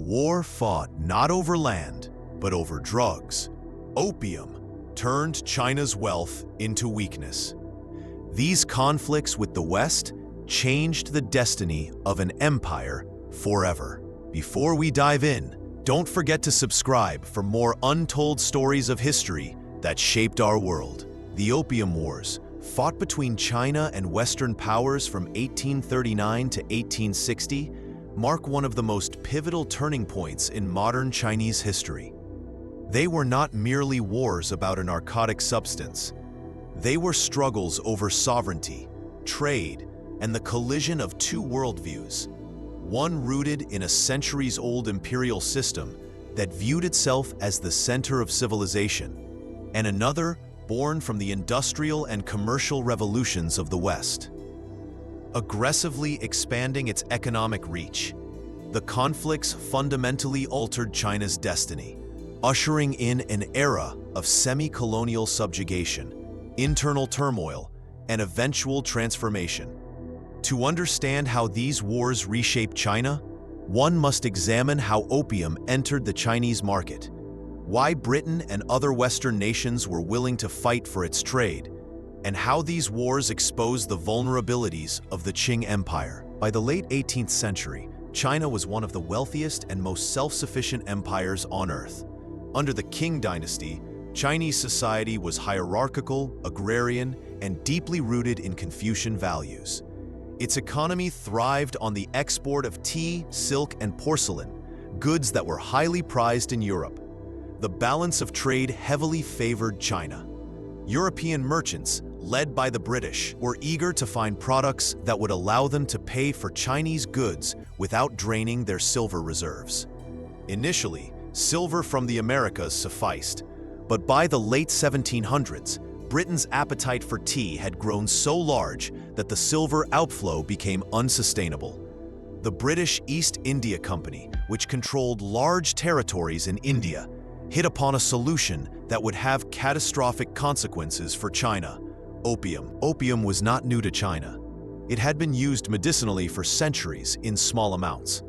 war fought not over land, but over drugs. Opium turned China's wealth into weakness. These conflicts with the West changed the destiny of an empire forever. Before we dive in, don't forget to subscribe for more untold stories of history that shaped our world. The Opium Wars, fought between China and Western powers from 1839 to 1860, mark one of the most pivotal turning points in modern Chinese history. They were not merely wars about a narcotic substance. They were struggles over sovereignty, trade, and the collision of two worldviews, one rooted in a centuries-old imperial system that viewed itself as the center of civilization, and another born from the industrial and commercial revolutions of the West. Aggressively expanding its economic reach, the conflicts fundamentally altered China's destiny, ushering in an era of semi-colonial subjugation, internal turmoil, and eventual transformation. To understand how these wars reshaped China, one must examine how opium entered the Chinese market, why Britain and other Western nations were willing to fight for its trade, and how these wars exposed the vulnerabilities of the Qing Empire. By the late 18th century, China was one of the wealthiest and most self-sufficient empires on Earth. Under the Qing Dynasty, Chinese society was hierarchical, agrarian, and deeply rooted in Confucian values. Its economy thrived on the export of tea, silk, and porcelain, goods that were highly prized in Europe. The balance of trade heavily favored China. European merchants, led by the British, were eager to find products that would allow them to pay for Chinese goods without draining their silver reserves. Initially, silver from the Americas sufficed, but by the late 1700s, Britain's appetite for tea had grown so large that the silver outflow became unsustainable. The British East India Company, which controlled large territories in India, hit upon a solution that would have catastrophic consequences for China: opium. Opium was not new to China. It had been used medicinally for centuries in small amounts.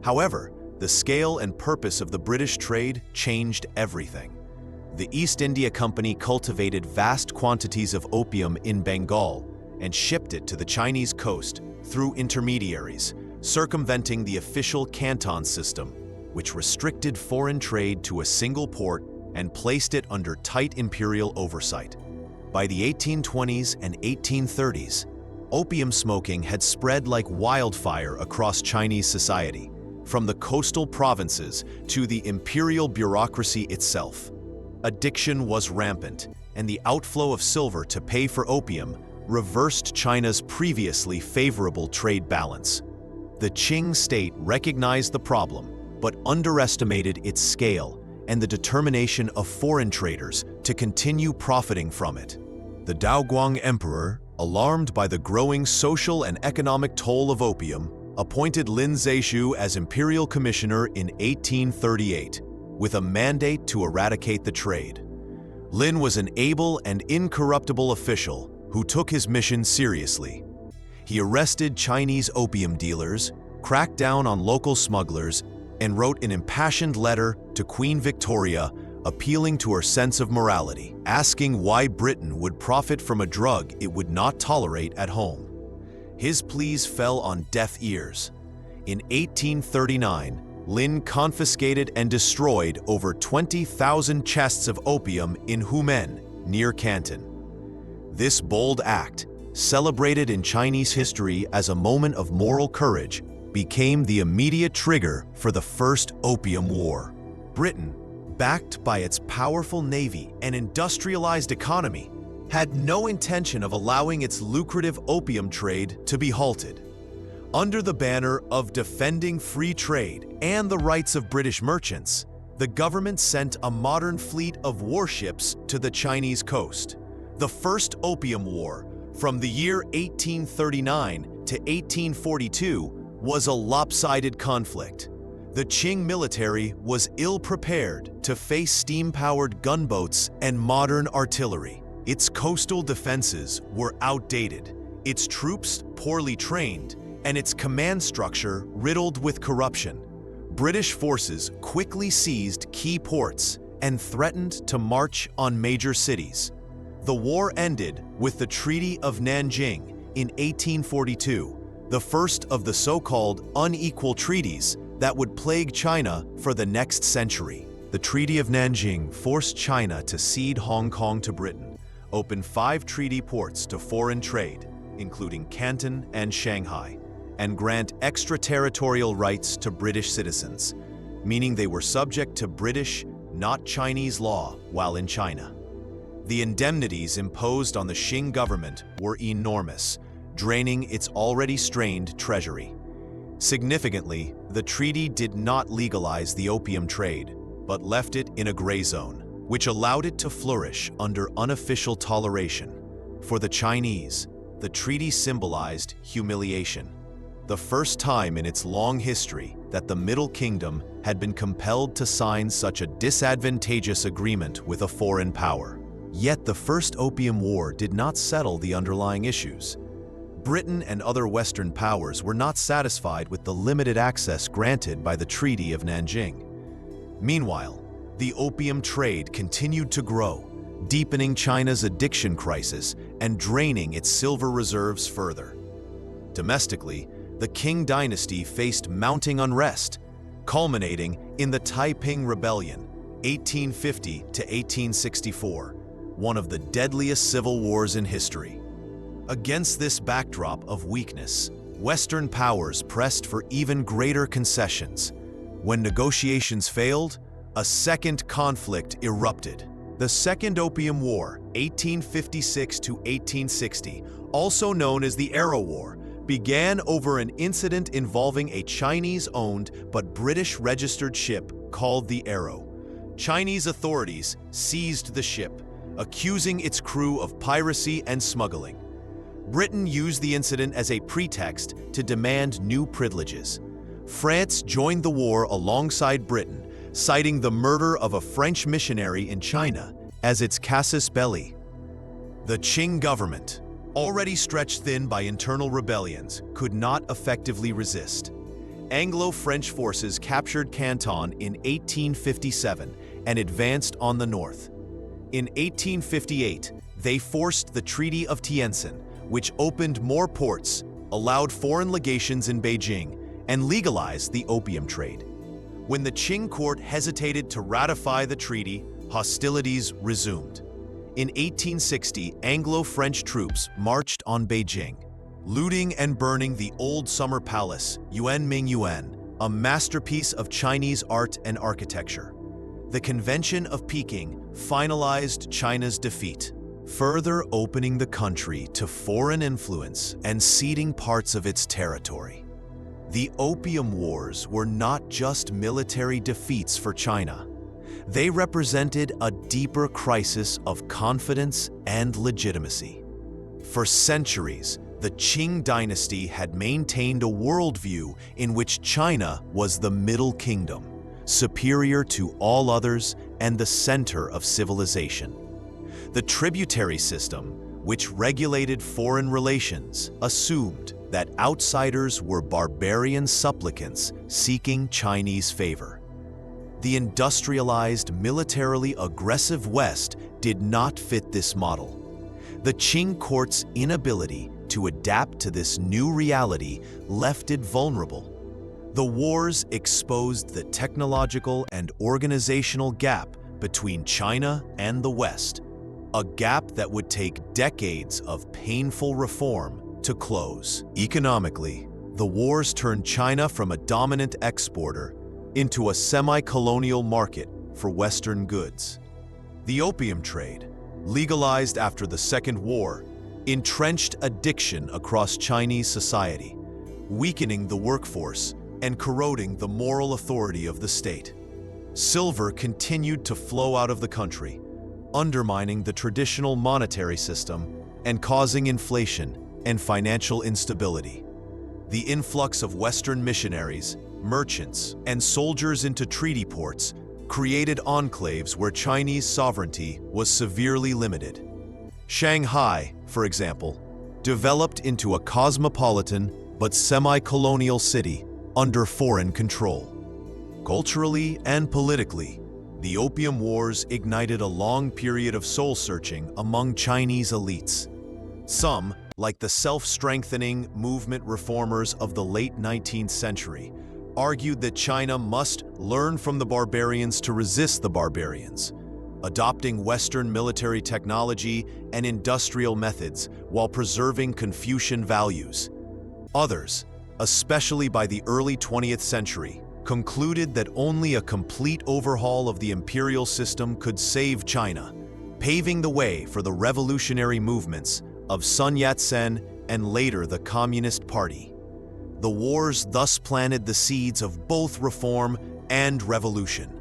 However, the scale and purpose of the British trade changed everything. The East India Company cultivated vast quantities of opium in Bengal and shipped it to the Chinese coast through intermediaries, circumventing the official Canton system, which restricted foreign trade to a single port and placed it under tight imperial oversight. By the 1820s and 1830s, opium smoking had spread like wildfire across Chinese society, from the coastal provinces to the imperial bureaucracy itself. Addiction was rampant, and the outflow of silver to pay for opium reversed China's previously favorable trade balance. The Qing state recognized the problem, but underestimated its scale and the determination of foreign traders to continue profiting from it. The Daoguang Emperor, alarmed by the growing social and economic toll of opium, appointed Lin Zexu as imperial commissioner in 1838, with a mandate to eradicate the trade. Lin was an able and incorruptible official who took his mission seriously. He arrested Chinese opium dealers, cracked down on local smugglers, and wrote an impassioned letter to Queen Victoria appealing to her sense of morality, asking why Britain would profit from a drug it would not tolerate at home. His pleas fell on deaf ears. In 1839, Lin confiscated and destroyed over 20,000 chests of opium in Humen, near Canton. This bold act, celebrated in Chinese history as a moment of moral courage, became the immediate trigger for the First Opium War. Britain, backed by its powerful navy and industrialized economy, had no intention of allowing its lucrative opium trade to be halted. Under the banner of defending free trade and the rights of British merchants, the government sent a modern fleet of warships to the Chinese coast. The First Opium War, from the year 1839 to 1842, was a lopsided conflict. The Qing military was ill-prepared to face steam-powered gunboats and modern artillery. Its coastal defenses were outdated, its troops poorly trained, and its command structure riddled with corruption. British forces quickly seized key ports and threatened to march on major cities. The war ended with the Treaty of Nanjing in 1842, the first of the so-called unequal treaties that would plague China for the next century. The Treaty of Nanjing forced China to cede Hong Kong to Britain, open 5 treaty ports to foreign trade, including Canton and Shanghai, and grant extraterritorial rights to British citizens, meaning they were subject to British, not Chinese law while in China. The indemnities imposed on the Qing government were enormous, draining its already strained treasury. Significantly, the treaty did not legalize the opium trade, but left it in a gray zone, which allowed it to flourish under unofficial toleration. For the Chinese, the treaty symbolized humiliation, the first time in its long history that the Middle Kingdom had been compelled to sign such a disadvantageous agreement with a foreign power. Yet the First Opium War did not settle the underlying issues. Britain and other Western powers were not satisfied with the limited access granted by the Treaty of Nanjing. Meanwhile, the opium trade continued to grow, deepening China's addiction crisis and draining its silver reserves further. Domestically, the Qing dynasty faced mounting unrest, culminating in the Taiping Rebellion, 1850 to 1864, one of the deadliest civil wars in history. Against this backdrop of weakness, Western powers pressed for even greater concessions. When negotiations failed, a second conflict erupted. The Second Opium War, 1856 to 1860, also known as the Arrow War, began over an incident involving a Chinese-owned but British-registered ship called the Arrow. Chinese authorities seized the ship, accusing its crew of piracy and smuggling. Britain used the incident as a pretext to demand new privileges. France joined the war alongside Britain, citing the murder of a French missionary in China as its casus belli. The Qing government, already stretched thin by internal rebellions, could not effectively resist. Anglo-French forces captured Canton in 1857 and advanced on the north. In 1858, they forced the Treaty of Tientsin, which opened more ports, allowed foreign legations in Beijing, and legalized the opium trade. When the Qing court hesitated to ratify the treaty, hostilities resumed. In 1860, Anglo-French troops marched on Beijing, looting and burning the old summer palace, Yuan, a masterpiece of Chinese art and architecture. The Convention of Peking finalized China's defeat, further opening the country to foreign influence and ceding parts of its territory. The Opium Wars were not just military defeats for China. They represented a deeper crisis of confidence and legitimacy. For centuries, the Qing dynasty had maintained a worldview in which China was the Middle Kingdom, superior to all others and the center of civilization. The tributary system, which regulated foreign relations, assumed that outsiders were barbarian supplicants seeking Chinese favor. The industrialized, militarily aggressive West did not fit this model. The Qing court's inability to adapt to this new reality left it vulnerable. The wars exposed the technological and organizational gap between China and the West, a gap that would take decades of painful reform to close. Economically, the wars turned China from a dominant exporter into a semi-colonial market for Western goods. The opium trade, legalized after the Second War, entrenched addiction across Chinese society, weakening the workforce and corroding the moral authority of the state. Silver continued to flow out of the country, undermining the traditional monetary system and causing inflation and financial instability. The influx of Western missionaries, merchants, and soldiers into treaty ports created enclaves where Chinese sovereignty was severely limited. Shanghai, for example, developed into a cosmopolitan but semi-colonial city under foreign control. Culturally and politically, the Opium Wars ignited a long period of soul-searching among Chinese elites. Some, like the self-strengthening movement reformers of the late 19th century, argued that China must learn from the barbarians to resist the barbarians, adopting Western military technology and industrial methods while preserving Confucian values. Others, especially by the early 20th century, concluded that only a complete overhaul of the imperial system could save China, paving the way for the revolutionary movements of Sun Yat-sen and later the Communist Party. The wars thus planted the seeds of both reform and revolution.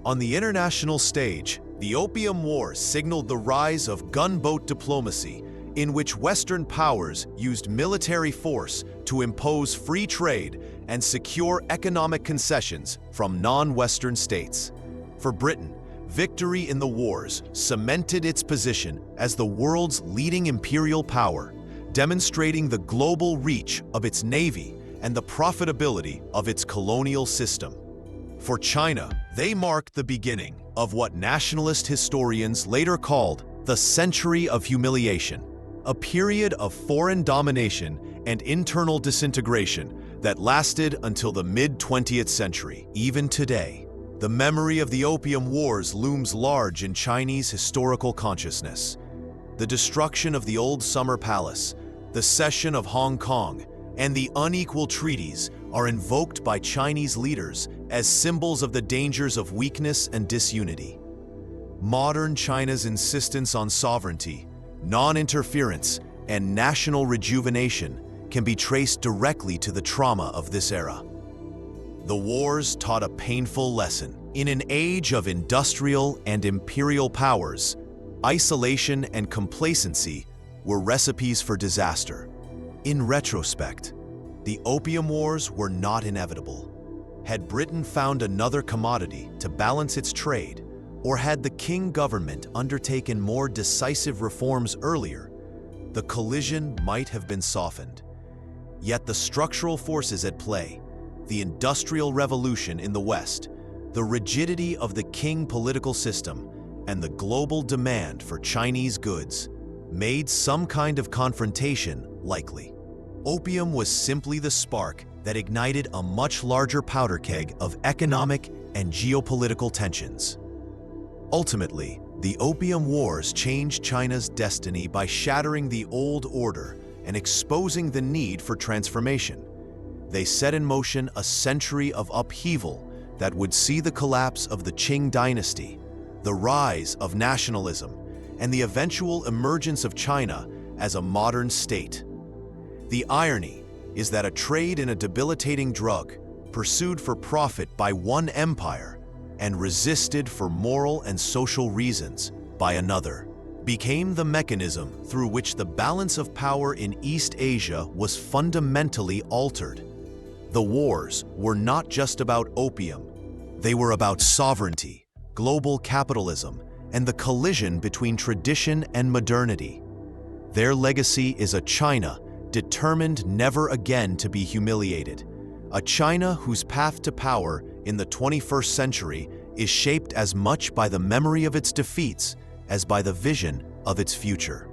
On the international stage, the Opium Wars signaled the rise of gunboat diplomacy, in which Western powers used military force to impose free trade and secure economic concessions from non-Western states. For Britain, victory in the wars cemented its position as the world's leading imperial power, demonstrating the global reach of its navy and the profitability of its colonial system. For China, they marked the beginning of what nationalist historians later called the Century of Humiliation, a period of foreign domination and internal disintegration that lasted until the mid-20th century. Even today, the memory of the Opium Wars looms large in Chinese historical consciousness. The destruction of the Old Summer Palace, the cession of Hong Kong, and the unequal treaties are invoked by Chinese leaders as symbols of the dangers of weakness and disunity. Modern China's insistence on sovereignty, non-interference, and national rejuvenation can be traced directly to the trauma of this era. The wars taught a painful lesson. In an age of industrial and imperial powers, isolation and complacency were recipes for disaster. In retrospect, the Opium Wars were not inevitable. Had Britain found another commodity to balance its trade, or had the Qing government undertaken more decisive reforms earlier, the collision might have been softened. Yet the structural forces at play, the Industrial Revolution in the West, the rigidity of the Qing political system, and the global demand for Chinese goods, made some kind of confrontation likely. Opium was simply the spark that ignited a much larger powder keg of economic and geopolitical tensions. Ultimately, the Opium Wars changed China's destiny by shattering the old order and exposing the need for transformation. They set in motion a century of upheaval that would see the collapse of the Qing dynasty, the rise of nationalism, and the eventual emergence of China as a modern state. The irony is that a trade in a debilitating drug, pursued for profit by one empire and resisted for moral and social reasons by another, became the mechanism through which the balance of power in East Asia was fundamentally altered. The wars were not just about opium. They were about sovereignty, global capitalism, and the collision between tradition and modernity. Their legacy is a China determined never again to be humiliated, a China whose path to power in the 21st century is shaped as much by the memory of its defeats as by the vision of its future.